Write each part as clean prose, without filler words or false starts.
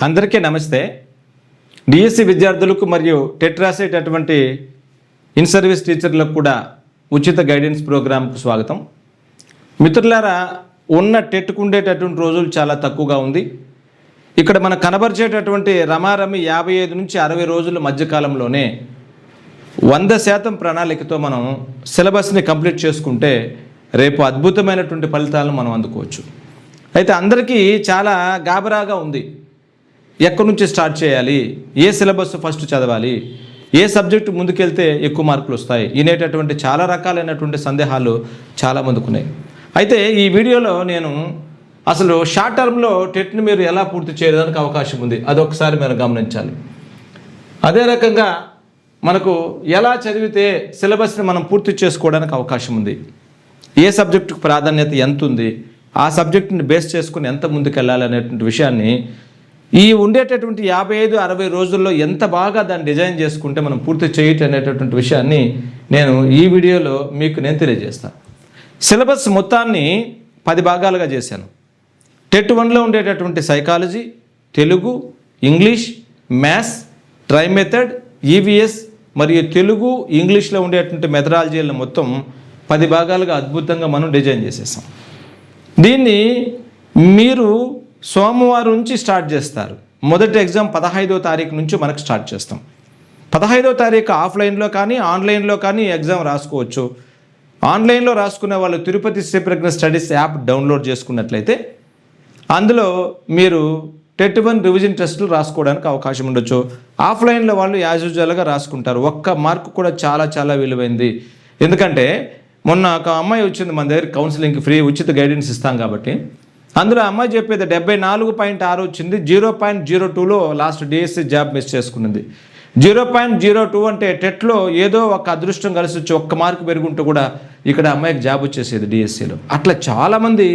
అందరికీ నమస్తే. డిఎస్సి విద్యార్థులకు మరియు టెట్ రాసేటటువంటి ఇన్ సర్వీస్ టీచర్లకు కూడా ఉచిత గైడెన్స్ ప్రోగ్రాంకు స్వాగతం. మిత్రులారా, ఉన్న టెట్కు ఉండేటటువంటి రోజులు చాలా తక్కువగా ఉంది. ఇక్కడ మనకు కనబరిచేటటువంటి రమారమి 55 నుంచి 60 రోజుల మధ్యకాలంలోనే 100% ప్రణాళికతో మనం సిలబస్ని కంప్లీట్ చేసుకుంటే రేపు అద్భుతమైనటువంటి ఫలితాలను మనం అందుకోవచ్చు. అయితే అందరికీ చాలా గాబరాగా ఉంది. ఎక్కడి నుంచి స్టార్ట్ చేయాలి, ఏ సిలబస్ ఫస్ట్ చదవాలి, ఏ సబ్జెక్టు ముందుకెళ్తే ఎక్కువ మార్కులు వస్తాయి అనేటటువంటి చాలా రకాలైనటువంటి సందేహాలు చాలా మందికున్నాయి. అయితే ఈ వీడియోలో నేను అసలు షార్ట్ టర్మ్లో టెట్ని మీరు ఎలా పూర్తి చేయడానికి అవకాశం ఉంది అదొకసారి మీరు గమనించాలి. అదే రకంగా మనకు ఎలా చదివితే సిలబస్ని మనం పూర్తి చేసుకోవడానికి అవకాశం ఉంది, ఏ సబ్జెక్టుకు ప్రాధాన్యత ఎంత ఉంది, ఆ సబ్జెక్టుని బేస్ చేసుకుని ఎంత ముందుకు వెళ్ళాలి అనేటువంటి విషయాన్ని ఈ ఉండేటటువంటి 55-60 రోజుల్లో ఎంత బాగా దాన్ని డిజైన్ చేసుకుంటే మనం పూర్తి చేయటం అనేటటువంటి విషయాన్ని నేను ఈ వీడియోలో మీకు నేను తెలియజేస్తాను. సిలబస్ మొత్తాన్ని 10 భాగాలుగా చేశాను. టెట్ 1లో ఉండేటటువంటి psychology, Telugu, English, maths, try method, EVS మరియు తెలుగు ఇంగ్లీష్లో ఉండేటువంటి మెథడాలజీలను మొత్తం 10 భాగాలుగా అద్భుతంగా మనం డిజైన్ చేసేసాం. దీన్ని మీరు సోమవారం నుంచి స్టార్ట్ చేస్తారు. మొదటి ఎగ్జామ్ 15వ తారీఖు నుంచి మనకు స్టార్ట్ చేస్తాం. 15వ తారీఖు ఆఫ్లైన్లో కానీ ఆన్లైన్లో కానీ ఎగ్జామ్ రాసుకోవచ్చు. ఆన్లైన్లో రాసుకునే వాళ్ళు తిరుపతి శ్రీ ప్రజ్ఞ స్టడీస్ యాప్ డౌన్లోడ్ చేసుకున్నట్లయితే అందులో మీరు టెట్ 1 రివిజన్ టెస్టులు రాసుకోవడానికి అవకాశం ఉండొచ్చు. ఆఫ్లైన్లో వాళ్ళు యాజ్ యూజువల్గా రాసుకుంటారు. ఒక్క మార్కు కూడా చాలా చాలా విలువైంది. ఎందుకంటే మొన్న ఒక అమ్మాయి వచ్చింది మన దగ్గర కౌన్సిలింగ్కి ఫ్రీ ఉచిత గైడెన్స్ ఇస్తాం కాబట్టి. అందులో అమ్మాయి చెప్పేది 74.6 వచ్చింది. 0.02లో లాస్ట్ డిఎస్సి జాబ్ మిస్ చేసుకున్నది. 0.02 అంటే టెట్లో ఏదో ఒక అదృష్టం కలిసి వచ్చి ఒక్క మార్కు పెరుగుంటూ కూడా ఇక్కడ అమ్మాయికి జాబ్ వచ్చేసేది డిఎస్సిలో. అట్లా చాలామంది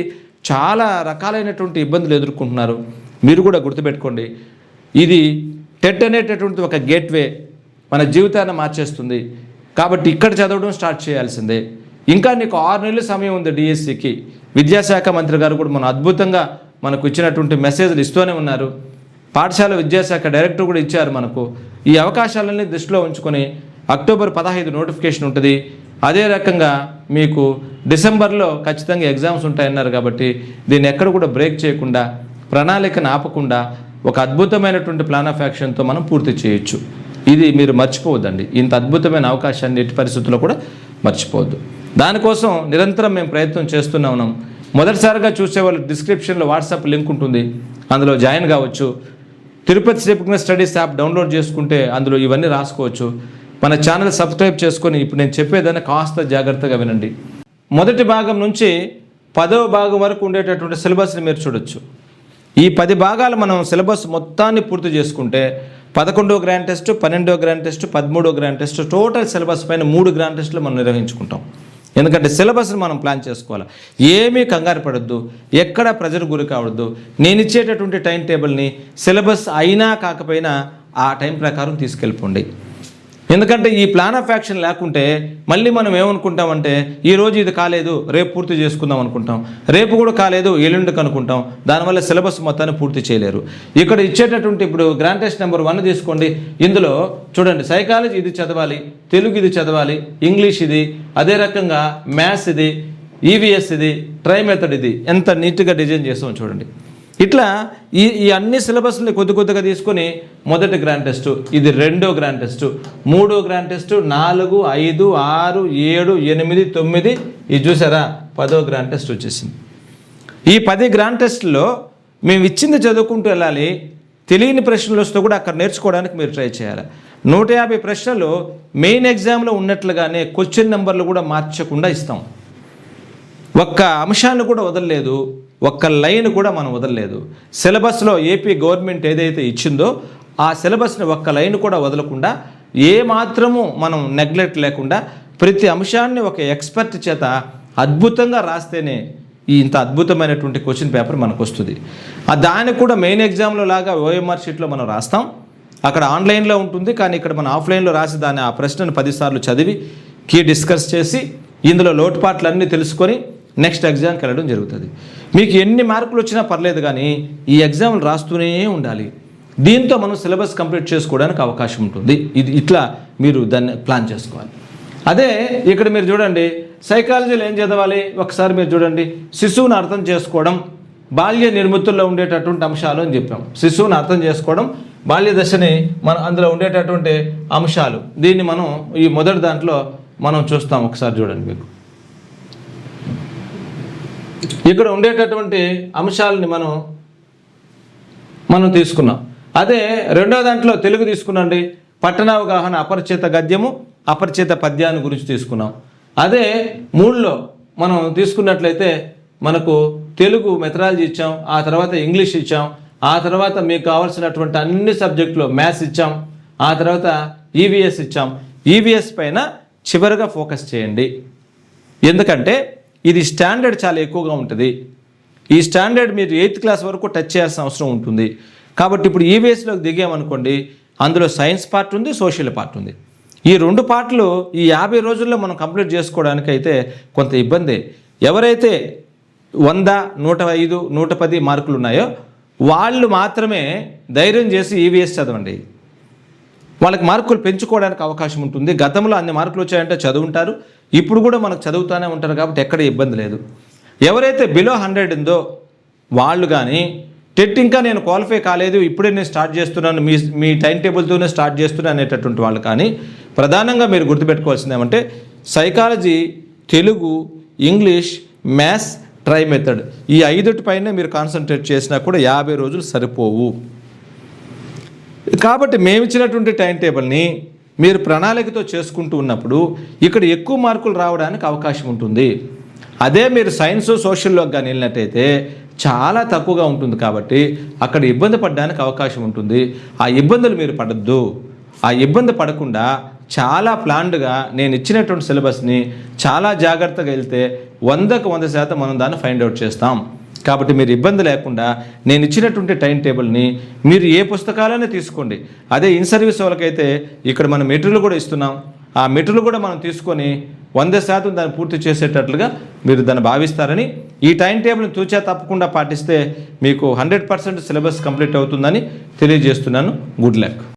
చాలా రకాలైనటువంటి ఇబ్బందులు ఎదుర్కొంటున్నారు. మీరు కూడా గుర్తుపెట్టుకోండి, ఇది టెట్ అనేటటువంటి ఒక గేట్వే, మన జీవితాన్ని మార్చేస్తుంది. కాబట్టి ఇక్కడ చదవడం స్టార్ట్ చేయాల్సిందే. ఇంకా నీకు 6 నెలల సమయం ఉంది డిఎస్సికి. విద్యాశాఖ మంత్రి గారు కూడా మన అద్భుతంగా మనకు ఇచ్చినటువంటి మెసేజ్లు ఇస్తూనే ఉన్నారు. పాఠశాల విద్యాశాఖ డైరెక్టర్ కూడా ఇచ్చారు మనకు. ఈ అవకాశాలన్నీ దృష్టిలో ఉంచుకొని అక్టోబర్ 15 నోటిఫికేషన్ ఉంటుంది. అదే రకంగా మీకు డిసెంబర్లో ఖచ్చితంగా ఎగ్జామ్స్ ఉంటాయన్నారు. కాబట్టి దీన్ని ఎక్కడ కూడా బ్రేక్ చేయకుండా, ప్రణాళికను ఆపకుండా ఒక అద్భుతమైనటువంటి ప్లాన్ ఆఫ్ యాక్షన్తో మనం పూర్తి చేయొచ్చు. ఇది మీరు మర్చిపోవద్దండి. ఇంత అద్భుతమైన అవకాశాన్ని ఎట్టి పరిస్థితుల్లో కూడా మర్చిపోవద్దు. దానికోసం నిరంతరం మేము ప్రయత్నం చేస్తూనే ఉన్నాం. మొదటిసారిగా చూసేవాళ్ళు డిస్క్రిప్షన్లో వాట్సాప్ లింక్ ఉంటుంది, అందులో జాయిన్ కావచ్చు. తిరుపతి శ్రీ ప్రజ్ఞ స్టడీస్ యాప్ డౌన్లోడ్ చేసుకుంటే అందులో ఇవన్నీ రాసుకోవచ్చు. మన ఛానల్ సబ్స్క్రైబ్ చేసుకొని ఇప్పుడు నేను చెప్పేదాన్ని కాస్త జాగ్రత్తగా వినండి. మొదటి భాగం నుంచి 10వ భాగం వరకు ఉండేటటువంటి సిలబస్ని మీరు చూడొచ్చు. ఈ 10 భాగాలు మనం సిలబస్ మొత్తాన్ని పూర్తి చేసుకుంటే 11వ గ్రాండ్ టెస్ట్, 12వ గ్రాండ్ టెస్ట్, 13వ గ్రాండ్ టెస్ట్, టోటల్ సిలబస్ పైన 3 గ్రాండ్ టెస్టులు మనం నిర్వహించుకుంటాం. ఎందుకంటే సిలబస్ని మనం ప్లాన్ చేసుకోవాలి. ఏమీ కంగారు పడద్దు, ఎక్కడ ప్రెజర్ గురి కావద్దు. నేను ఇచ్చేటటువంటి టైం టేబుల్ని సిలబస్ అయినా కాకపోయినా ఆ టైం ప్రకారం తీసుకెళ్ళిపోండి. ఎందుకంటే ఈ ప్లాన్ ఆఫ్ యాక్షన్ లేకుంటే మళ్ళీ మనం ఏమనుకుంటామంటే ఈరోజు ఇది కాలేదు రేపు పూర్తి చేసుకుందాం అనుకుంటాం, రేపు కూడా కాలేదు ఎల్లుండికి అనుకుంటాం. దానివల్ల సిలబస్ మొత్తాన్ని పూర్తి చేయలేరు. ఇక్కడ ఇచ్చేటటువంటి ఇప్పుడు గ్రాండ్ టెస్ట్ నెంబర్ 1 తీసుకోండి. ఇందులో చూడండి, సైకాలజీ ఇది చదవాలి, తెలుగు ఇది చదవాలి, ఇంగ్లీష్ ఇది, అదే రకంగా మ్యాథ్స్ ఇది, ఈవీఎస్ ఇది, ట్రై మెథడ్ ఇది. ఎంత నీట్గా డిజైన్ చేస్తాం చూడండి. ఇట్లా ఈ అన్ని సిలబస్ని కొద్దిగా తీసుకొని మొదటి గ్రాండ్ టెస్ట్, ఇది 2వ గ్రాండ్ టెస్ట్, 3వ గ్రాండ్ టెస్ట్, 4, 5, 6, 7, 8, 9, ఇది చూసారా 10వ గ్రాండ్ టెస్ట్ వచ్చేసింది. ఈ 10 గ్రాండ్ టెస్ట్లో మేము ఇచ్చింది చదువుకుంటూ వెళ్ళాలి. తెలియని ప్రశ్నలు వస్తే కూడా అక్కడ నేర్చుకోవడానికి మీరు ట్రై చేయాలి. 150 ప్రశ్నలు మెయిన్ ఎగ్జామ్లో ఉన్నట్లుగానే క్వశ్చన్ నెంబర్లు కూడా మార్చకుండా ఇస్తాం. ఒక్క అంశాన్ని కూడా వదలలేదు, ఒక్క లైన్ కూడా మనం వదలలేదు. సిలబస్లో ఏపీ గవర్నమెంట్ ఏదైతే ఇచ్చిందో ఆ సిలబస్ని ఒక్క లైన్ కూడా వదలకుండా, ఏ మాత్రము మనం నెగ్లెక్ట్ లేకుండా ప్రతి అంశాన్ని ఒక ఎక్స్పర్ట్ చేత అద్భుతంగా రాస్తేనే ఇంత అద్భుతమైనటువంటి క్వశ్చన్ పేపర్ మనకు వస్తుంది. దానికి కూడా మెయిన్ ఎగ్జామ్లో లాగా ఓఎంఆర్ షీట్లో మనం రాస్తాం. అక్కడ ఆన్లైన్లో ఉంటుంది, కానీ ఇక్కడ మనం ఆఫ్లైన్లో రాసి దాన్ని ఆ ప్రశ్నను 10 సార్లు చదివి కీ డిస్కస్ చేసి ఇందులో లోటుపాట్లన్నీ తెలుసుకొని నెక్స్ట్ ఎగ్జామ్కి వెళ్ళడం జరుగుతుంది. మీకు ఎన్ని మార్కులు వచ్చినా పర్లేదు, కానీ ఈ ఎగ్జామ్లు రాస్తూనే ఉండాలి. దీంతో మనం సిలబస్ కంప్లీట్ చేసుకోవడానికి అవకాశం ఉంటుంది. ఇది ఇట్లా మీరు దాన్ని ప్లాన్ చేసుకోవాలి. అదే ఇక్కడ మీరు చూడండి, సైకాలజీలో ఏం చదవాలి ఒకసారి మీరు చూడండి. శిశువుని అర్థం చేసుకోవడం, బాల్య నిర్మితుల్లో ఉండేటటువంటి అంశాలు అని చెప్పాం. శిశువుని అర్థం చేసుకోవడం, బాల్య దశని మన అందులో ఉండేటటువంటి అంశాలు, దీన్ని మనం ఈ మొదటి దాంట్లో మనం చూస్తాం. ఒకసారి చూడండి, మీకు ఇక్కడ ఉండేటటువంటి అంశాలని మనం తీసుకున్నాం. అదే రెండో దాంట్లో తెలుగు తీసుకున్నాండి, పట్టణావగాహన, అపరిచిత గద్యము, అపరిచిత పద్యాన్ని గురించి తీసుకున్నాం. అదే 3లో మనం తీసుకున్నట్లయితే మనకు తెలుగు మెథడాలజీ ఇచ్చాం, ఆ తర్వాత ఇంగ్లీష్ ఇచ్చాం, ఆ తర్వాత మీకు కావాల్సినటువంటి అన్ని సబ్జెక్టులో మ్యాథ్స్ ఇచ్చాం, ఆ తర్వాత ఈవీఎస్ ఇచ్చాం. ఈవీఎస్ పైన చివరిగా ఫోకస్ చేయండి, ఎందుకంటే ఇది స్టాండర్డ్ చాలా ఎక్కువగా ఉంటుంది. ఈ స్టాండర్డ్ మీరు 8th క్లాస్ వరకు టచ్ చేయాల్సిన అవసరం ఉంటుంది. కాబట్టి ఇప్పుడు ఈవీఎస్లోకి దిగామనుకోండి, అందులో సైన్స్ పార్ట్ ఉంది, సోషల్ పార్ట్ ఉంది. ఈ 2 పార్ట్లు ఈ 50 రోజుల్లో మనం కంప్లీట్ చేసుకోవడానికి అయితే కొంత ఇబ్బంది. ఎవరైతే 100, 105, 110 మార్కులు ఉన్నాయో వాళ్ళు మాత్రమే ధైర్యం చేసి ఈవీఎస్ చదవండి. వాళ్ళకి మార్కులు పెంచుకోవడానికి అవకాశం ఉంటుంది. గతంలో అన్ని మార్కులు వచ్చాయంటే చదువుంటారు, ఇప్పుడు కూడా మనకు చదువుతూనే ఉంటారు, కాబట్టి ఎక్కడ ఇబ్బంది లేదు. ఎవరైతే బిలో 100 ఉందో వాళ్ళు కానీ, టెట్ ఇంకా నేను క్వాలిఫై కాలేదు, ఇప్పుడే నేను స్టార్ట్ చేస్తున్నాను, మీ టైం టేబుల్తోనే స్టార్ట్ చేస్తున్నాను అనేటటువంటి వాళ్ళు కానీ, ప్రధానంగా మీరు గుర్తుపెట్టుకోవాల్సింది ఏమంటే psychology, Telugu, English, maths, try method, ఈ 5 పైనే మీరు కాన్సన్ట్రేట్ చేసినా కూడా 50 రోజులు సరిపోవు. కాబట్టి మేము ఇచ్చినటువంటి టైం టేబుల్ని మీరు ప్రణాళికతో చేసుకుంటూ ఉన్నప్పుడు ఇక్కడ ఎక్కువ మార్కులు రావడానికి అవకాశం ఉంటుంది. అదే మీరు సైన్స్, సోషల్లోకి కానీ వెళ్ళినట్టయితే చాలా తక్కువగా ఉంటుంది. కాబట్టి అక్కడ ఇబ్బంది పడడానికి అవకాశం ఉంటుంది. ఆ ఇబ్బందులు మీరు పడద్దు. ఆ ఇబ్బంది పడకుండా చాలా ప్లాన్డ్గా నేను ఇచ్చినటువంటి సిలబస్ని చాలా జాగ్రత్తగా వెళ్తే 100కు 100% మనం దాన్ని ఫైండ్ అవుట్ చేస్తాం. కాబట్టి మీరు ఇబ్బంది లేకుండా నేను ఇచ్చినటువంటి టైం టేబుల్ని మీరు ఏ పుస్తకాలైనా తీసుకోండి. అదే ఇన్ సర్వీస్ వాళ్ళకైతే ఇక్కడ మనం మెటీరియల్ కూడా ఇస్తున్నాం. ఆ మెటీరియల్ కూడా మనం తీసుకొని 100% దాన్ని పూర్తి చేసేటట్లుగా మీరు దాన్ని భావిస్తారని, ఈ టైం టేబుల్ని తూచా తప్పకుండా పాటిస్తే మీకు 100% సిలబస్ కంప్లీట్ అవుతుందని తెలియజేస్తున్నాను. Good luck.